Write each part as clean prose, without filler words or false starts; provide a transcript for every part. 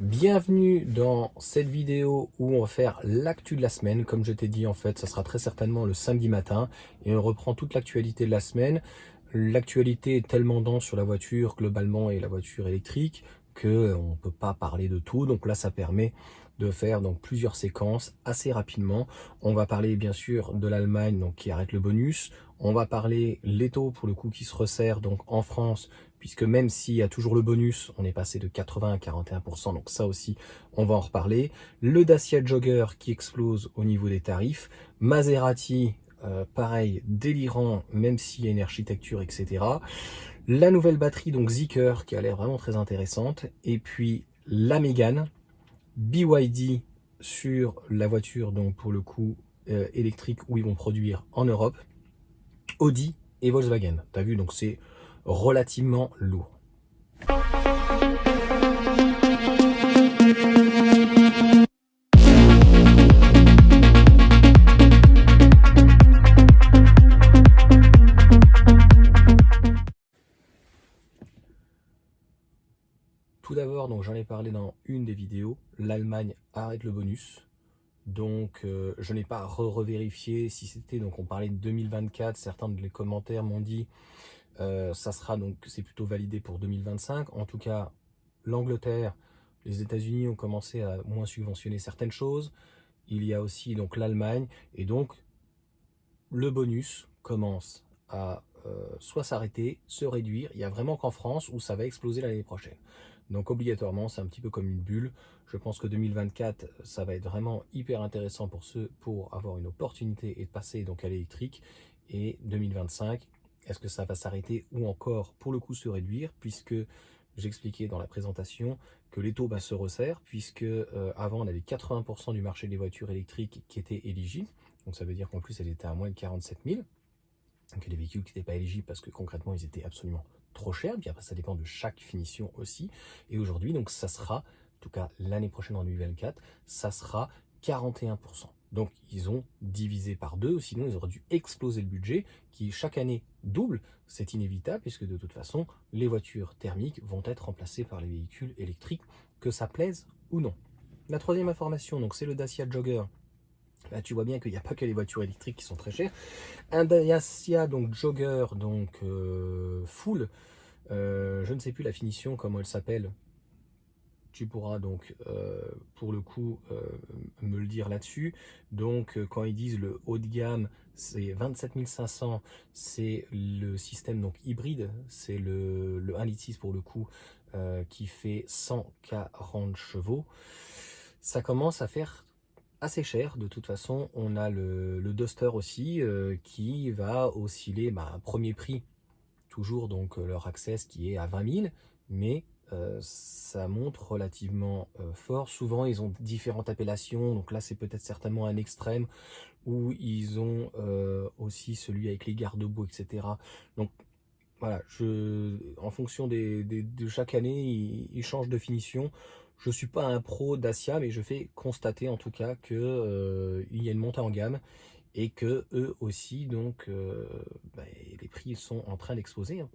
Bienvenue dans cette vidéo où on va faire l'actu de la semaine. Comme je t'ai dit, en fait, ça sera très certainement le samedi matin et on reprend toute l'actualité de la semaine. L'actualité est tellement dense sur la voiture globalement et la voiture électrique que on ne peut pas parler de tout. Donc là, ça permet de faire donc plusieurs séquences assez rapidement. On va parler bien sûr de l'Allemagne donc qui arrête le bonus. On va parler les taux pour le coup qui se resserrent donc en France, puisque même s'il y a toujours le bonus, on est passé de 80 à 41%, donc ça aussi, on va en reparler. Le Dacia Jogger qui explose au niveau des tarifs. Maserati, pareil, délirant, même s'il y a une architecture, etc. La nouvelle batterie, donc Zeekr, qui a l'air vraiment très intéressante. Et puis la Mégane, BYD sur la voiture, donc pour le coup, électrique, où ils vont produire en Europe. Audi et Volkswagen. T'as vu, donc c'est relativement lourd. Tout d'abord, donc j'en ai parlé dans une des vidéos, l'Allemagne arrête le bonus. Donc je n'ai pas revérifié si c'était, donc on parlait de 2024, certains de les commentaires m'ont dit ça sera donc, c'est plutôt validé pour 2025. En tout cas, l'Angleterre, les États-Unis ont commencé à moins subventionner certaines choses. Il y a aussi donc l'Allemagne et donc le bonus commence à soit s'arrêter, se réduire. Il y a vraiment qu'en France où ça va exploser l'année prochaine. Donc obligatoirement, c'est un petit peu comme une bulle. Je pense que 2024, ça va être vraiment hyper intéressant pour ceux pour avoir une opportunité et de passer donc à l'électrique. Et 2025, est-ce que ça va s'arrêter ou encore pour le coup se réduire, puisque j'expliquais dans la présentation que les taux se resserrent, puisque avant on avait 80% du marché des voitures électriques qui étaient éligibles. Donc ça veut dire qu'en plus elle était à moins de 47 000. Donc les véhicules qui n'étaient pas éligibles parce que concrètement ils étaient absolument trop chers. Puis après ça dépend de chaque finition aussi. Et aujourd'hui donc ça sera, en tout cas l'année prochaine en 2024, ça sera 41%. Donc ils ont divisé par deux, sinon ils auraient dû exploser le budget qui chaque année double. C'est inévitable puisque de toute façon les voitures thermiques vont être remplacées par les véhicules électriques, que ça plaise ou non. La troisième information, donc c'est le Dacia Jogger. Là, tu vois bien qu'il n'y a pas que les voitures électriques qui sont très chères. Un Dacia donc Jogger donc full, je ne sais plus la finition comment elle s'appelle. Tu pourras donc pour le coup me le dire là-dessus. Donc quand ils disent le haut de gamme, c'est 27 500, c'est le système donc hybride, c'est le 1,6 litre pour le coup qui fait 140 chevaux. Ça commence à faire assez cher. De toute façon, on a le Duster aussi qui va osciller, premier prix, toujours donc leur Access qui est à 20 000, mais ça monte relativement fort. Souvent, ils ont différentes appellations, donc là, c'est peut-être certainement un extrême où ils ont aussi celui avec les garde-boue, etc. Donc voilà, en fonction de chaque année, ils changent de finition. Je ne suis pas un pro Dacia, mais je fais constater en tout cas que il y a une montée en gamme et que eux aussi, donc, les prix sont en train d'exploser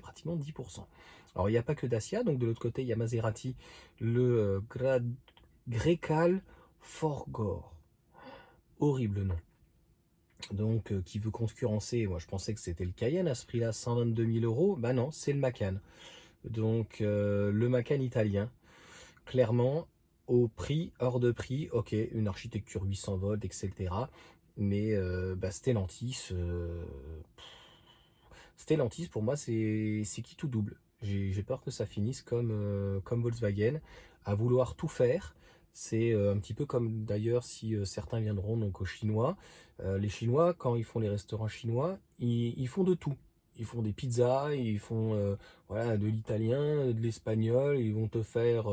pratiquement 10%. Alors il n'y a pas que Dacia, donc de l'autre côté, il y a Maserati, le Grecale Forgor. Horrible nom. Donc qui veut concurrencer, moi je pensais que c'était le Cayenne à ce prix-là, 122 000 euros. Bah non, c'est le Macan. Donc le Macan italien, clairement, au prix, hors de prix, ok, une architecture 800 volts, etc. Mais Stellantis, pour moi, c'est qui tout double. J'ai peur que ça finisse comme Volkswagen, à vouloir tout faire. C'est un petit peu comme d'ailleurs si certains viendront donc aux Chinois. Les Chinois, quand ils font les restaurants chinois, ils font de tout. Ils font des pizzas, ils font voilà, de l'italien, de l'espagnol, ils vont te faire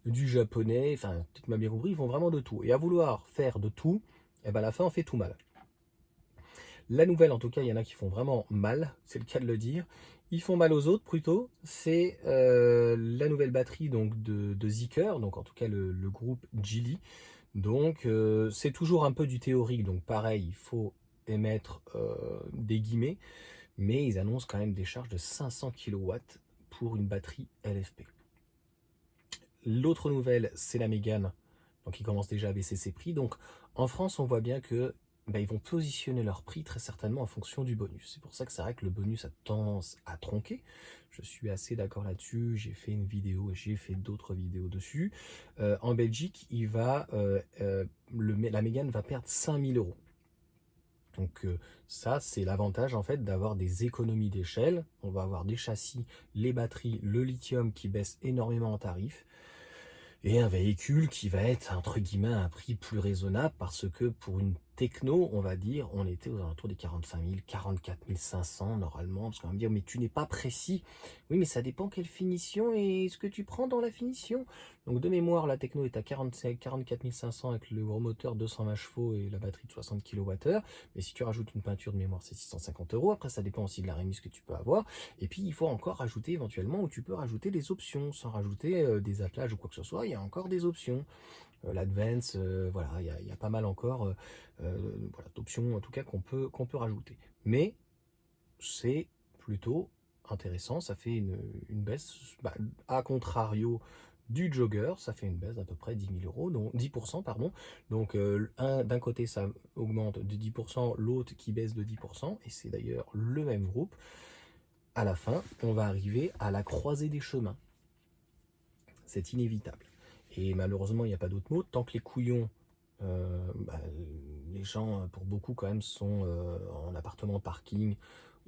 du japonais, enfin, tu m'as bien compris, ils font vraiment de tout. Et à vouloir faire de tout, eh ben, à la fin, on fait tout mal. La nouvelle, en tout cas, il y en a qui font vraiment mal, c'est le cas de le dire. Ils font mal aux autres plutôt. C'est la nouvelle batterie donc de Zeekr, donc en tout cas le groupe Geely. Donc c'est toujours un peu du théorique, donc pareil, il faut émettre des guillemets, mais ils annoncent quand même des charges de 500 kW pour une batterie LFP. L'autre nouvelle, c'est la Mégane, donc ils commencent déjà à baisser ses prix. Donc en France, on voit bien que ils vont positionner leur prix très certainement en fonction du bonus. C'est pour ça que c'est vrai que le bonus a tendance à tronquer. Je suis assez d'accord là-dessus. J'ai fait une vidéo et j'ai fait d'autres vidéos dessus. En Belgique, la Mégane va perdre 5000 euros. Donc ça, c'est l'avantage en fait d'avoir des économies d'échelle. On va avoir des châssis, les batteries, le lithium qui baisse énormément en tarif et un véhicule qui va être entre guillemets à un prix plus raisonnable parce que pour une techno, on va dire, on était aux alentours des 45 000, 44 500 normalement, parce qu'on va me dire mais tu n'es pas précis. Oui, mais ça dépend quelle finition et ce que tu prends dans la finition. Donc de mémoire, la techno est à 44 500 avec le gros moteur 220 chevaux et la batterie de 60 kWh. Mais si tu rajoutes une peinture de mémoire, c'est 650 euros. Après, ça dépend aussi de la remise que tu peux avoir. Et puis, il faut encore rajouter éventuellement, ou tu peux rajouter des options, sans rajouter des attelages ou quoi que ce soit. Il y a encore des options. L'Advance, voilà, il y a pas mal encore voilà, d'options en tout cas qu'on peut rajouter. Mais c'est plutôt intéressant, ça fait une baisse, à contrario du jogger, ça fait une baisse d'à peu près 10 000 euros, donc 10%, pardon. Donc d'un côté ça augmente de 10%, l'autre qui baisse de 10%, et c'est d'ailleurs le même groupe. À la fin, on va arriver à la croisée des chemins. C'est inévitable. Et malheureusement, il n'y a pas d'autre mot. Tant que les couillons, les gens, pour beaucoup quand même, sont en appartement parking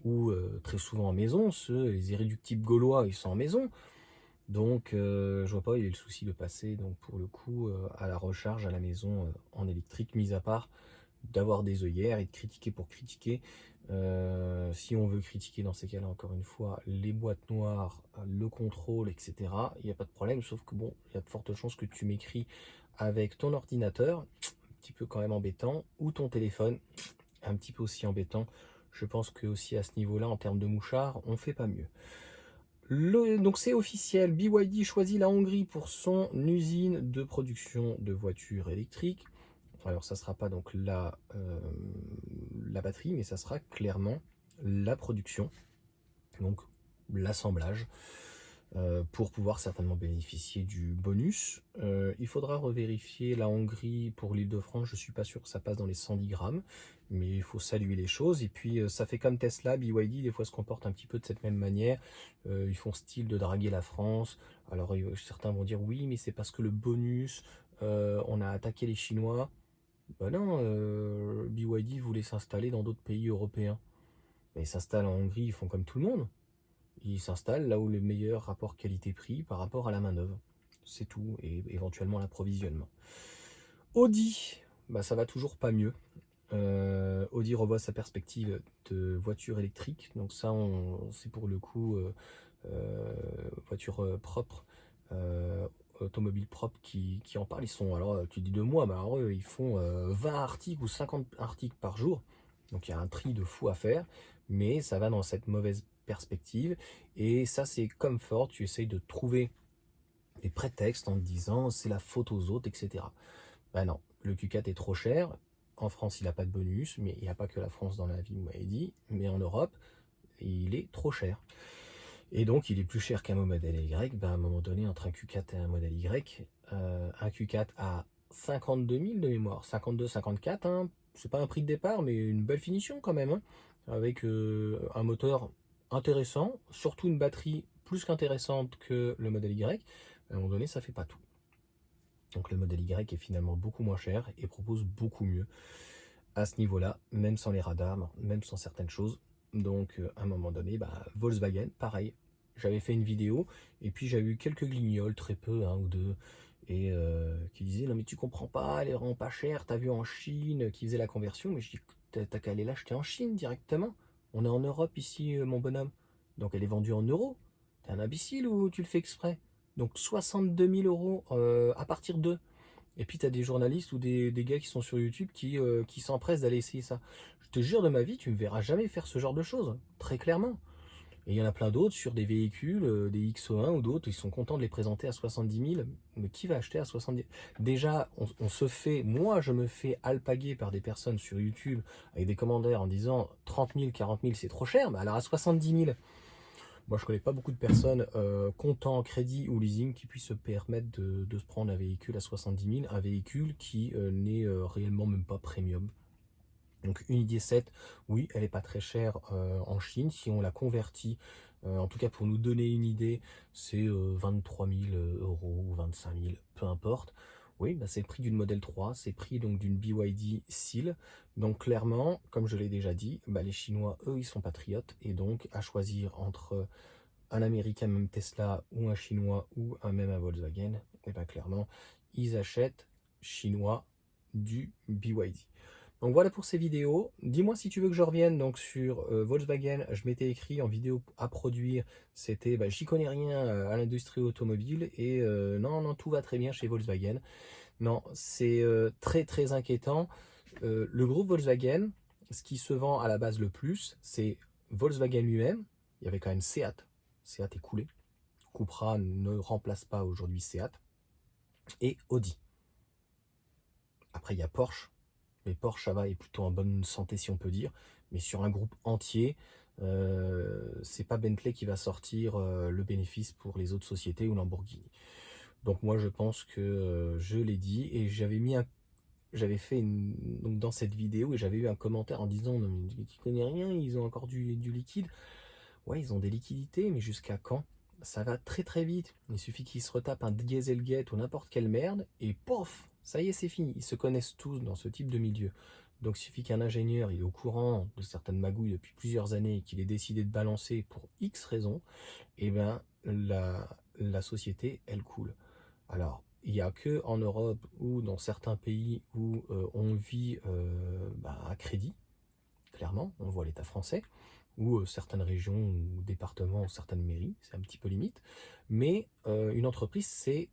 ou très souvent en maison. Les irréductibles gaulois, ils sont en maison. Donc, je vois pas, il y a le souci de passer, donc pour le coup, à la recharge à la maison en électrique, mis à part d'avoir des œillères et de critiquer pour critiquer. Si on veut critiquer dans ces cas-là, encore une fois, les boîtes noires, le contrôle, etc., il n'y a pas de problème, sauf que bon, il y a de fortes chances que tu m'écris avec ton ordinateur, un petit peu quand même embêtant, ou ton téléphone, un petit peu aussi embêtant. Je pense que aussi à ce niveau-là, en termes de mouchard, on fait pas mieux. Donc c'est officiel, BYD choisit la Hongrie pour son usine de production de voitures électriques. Alors ça sera pas donc la batterie, mais ça sera clairement la production, donc l'assemblage, pour pouvoir certainement bénéficier du bonus. Il faudra revérifier la Hongrie pour l'Île-de-France, je suis pas sûr que ça passe dans les 110 grammes, mais il faut saluer les choses. Et puis ça fait comme Tesla, BYD des fois se comporte un petit peu de cette même manière. Ils font style de draguer la France. Alors certains vont dire oui, mais c'est parce que le bonus, on a attaqué les Chinois. Bah non, BYD voulait s'installer dans d'autres pays européens. Mais ils s'installent en Hongrie, ils font comme tout le monde. Ils s'installent là où le meilleur rapport qualité-prix par rapport à la main-d'œuvre. C'est tout, et éventuellement l'approvisionnement. Audi, ça va toujours pas mieux. Audi revoit sa perspective de voiture électrique. Donc ça, c'est pour le coup voiture propre, automobile propre qui en parle. Ils sont, alors tu dis de moi, mais alors eux, ils font 20 articles ou 50 articles par jour. Donc il y a un tri de fou à faire, mais ça va dans cette mauvaise perspective. Et ça, c'est comme Ford, tu essayes de trouver des prétextes en te disant c'est la faute aux autres, etc. Ben non, le Q4 est trop cher. En France, il n'a pas de bonus, mais il n'y a pas que la France dans la vie, vous m'avez dit. Mais en Europe, il est trop cher. Et donc, il est plus cher qu'un modèle Y. À un moment donné, entre un Q4 et un modèle Y, un Q4 à 52 000 de mémoire, 52, 54, hein, c'est pas un prix de départ, mais une belle finition quand même, hein, avec un moteur intéressant, surtout une batterie plus qu'intéressante que le modèle Y. À un moment donné, ça fait pas tout. Donc le modèle Y est finalement beaucoup moins cher et propose beaucoup mieux à ce niveau-là, même sans les radars, même sans certaines choses. Donc à un moment donné, Volkswagen, pareil. J'avais fait une vidéo et puis j'avais eu quelques guignols, très peu, un ou deux, et qui disaient non mais tu comprends pas, elle est vraiment pas chère, t'as vu en Chine qui faisait la conversion, mais je dis t'as qu'à aller l'acheter en Chine directement. On est en Europe ici, mon bonhomme. Donc elle est vendue en euros. T'es un imbécile ou tu le fais exprès? Donc 62 000 euros à partir de. Et puis tu as des journalistes ou des gars qui sont sur YouTube qui s'empressent d'aller essayer ça. Je te jure de ma vie, tu me verras jamais faire ce genre de choses, très clairement. Et il y en a plein d'autres sur des véhicules, des XO1 ou d'autres, ils sont contents de les présenter à 70 000. Mais qui va acheter à 70 000? Déjà, moi je me fais alpaguer par des personnes sur YouTube avec des commentaires en disant 30 000, 40 000 c'est trop cher, mais alors à 70 000. Moi, je connais pas beaucoup de personnes comptant crédit ou leasing qui puissent se permettre de se prendre un véhicule à 70 000, un véhicule qui n'est réellement même pas premium. Donc une ID7, oui, elle n'est pas très chère en Chine. Si on la convertit, en tout cas pour nous donner une idée, c'est 23 000 euros ou 25 000, peu importe. Oui, bah, c'est le prix d'une Model 3, c'est le prix donc d'une BYD Seal. Donc clairement, comme je l'ai déjà dit, bah, les Chinois, eux, ils sont patriotes. Et donc à choisir entre un Américain, même Tesla, ou un Chinois, ou même un Volkswagen, et bien clairement, ils achètent Chinois du BYD. Donc voilà pour ces vidéos. Dis-moi si tu veux que je revienne donc sur Volkswagen. Je m'étais écrit en vidéo à produire. C'était, bah, j'y connais rien à l'industrie automobile et non, non, tout va très bien chez Volkswagen. Non, c'est très très inquiétant. Le groupe Volkswagen, ce qui se vend à la base le plus, c'est Volkswagen lui-même. Il y avait quand même Seat. Seat est coulé. Cupra ne remplace pas aujourd'hui Seat. Et Audi. Après, il y a Porsche. Mais Porsche, ça va, est plutôt en bonne santé si on peut dire. Mais sur un groupe entier, c'est pas Bentley qui va sortir le bénéfice pour les autres sociétés ou Lamborghini. Donc moi, je pense que je l'ai dit et j'avais fait donc dans cette vidéo et j'avais eu un commentaire en disant non, mais tu connais rien, ils ont encore du liquide. Ouais, ils ont des liquidités, mais jusqu'à quand? Ça va très très vite. Il suffit qu'ils se retapent un Dieselgate ou n'importe quelle merde, et pof, ça y est, c'est fini. Ils se connaissent tous dans ce type de milieu. Donc il suffit qu'un ingénieur il est au courant de certaines magouilles depuis plusieurs années et qu'il ait décidé de balancer pour X raisons, et ben la société, elle coule. Alors, il n'y a que en Europe ou dans certains pays où on vit à crédit, clairement, on voit l'État français, ou certaines régions ou départements ou certaines mairies, c'est un petit peu limite. Mais une entreprise, c'est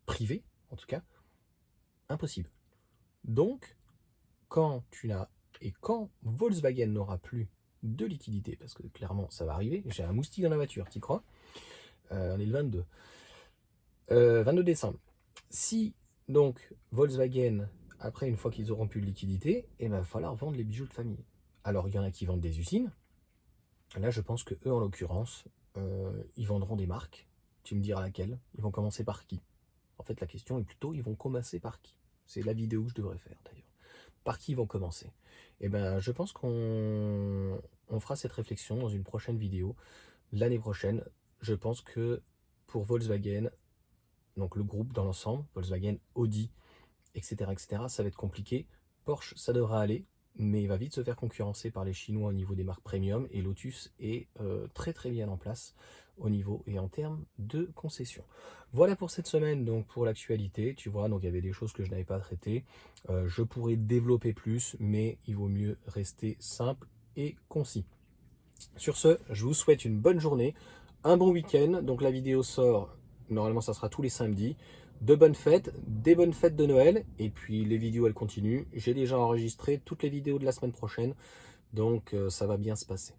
privé, en tout cas, impossible. Donc, quand tu n'as et quand Volkswagen n'aura plus de liquidité, parce que clairement ça va arriver, j'ai un moustique dans la voiture, t'y crois? On est le 22. 22 décembre. Si donc Volkswagen, après une fois qu'ils auront plus de liquidité, il va falloir vendre les bijoux de famille. Alors il y en a qui vendent des usines. Là, je pense que eux, en l'occurrence, ils vendront des marques. Tu me diras laquelle. Ils vont commencer par qui? En fait, la question est plutôt, ils vont commencer par qui? C'est la vidéo que je devrais faire, d'ailleurs. Par qui ils vont commencer? Eh bien, je pense qu'on fera cette réflexion dans une prochaine vidéo. L'année prochaine, je pense que pour Volkswagen, donc le groupe dans l'ensemble, Volkswagen, Audi, etc., ça va être compliqué. Porsche, ça devra aller, mais il va vite se faire concurrencer par les Chinois au niveau des marques premium, et Lotus est très très bien en place au niveau et en termes de concessions. Voilà pour cette semaine, donc pour l'actualité, tu vois, donc il y avait des choses que je n'avais pas traitées. Je pourrais développer plus, mais il vaut mieux rester simple et concis. Sur ce, je vous souhaite une bonne journée, un bon week-end. Donc la vidéo sort, normalement ça sera tous les samedis. De bonnes fêtes, des bonnes fêtes de Noël. Et puis les vidéos elles continuent. J'ai déjà enregistré toutes les vidéos de la semaine prochaine. Donc ça va bien se passer.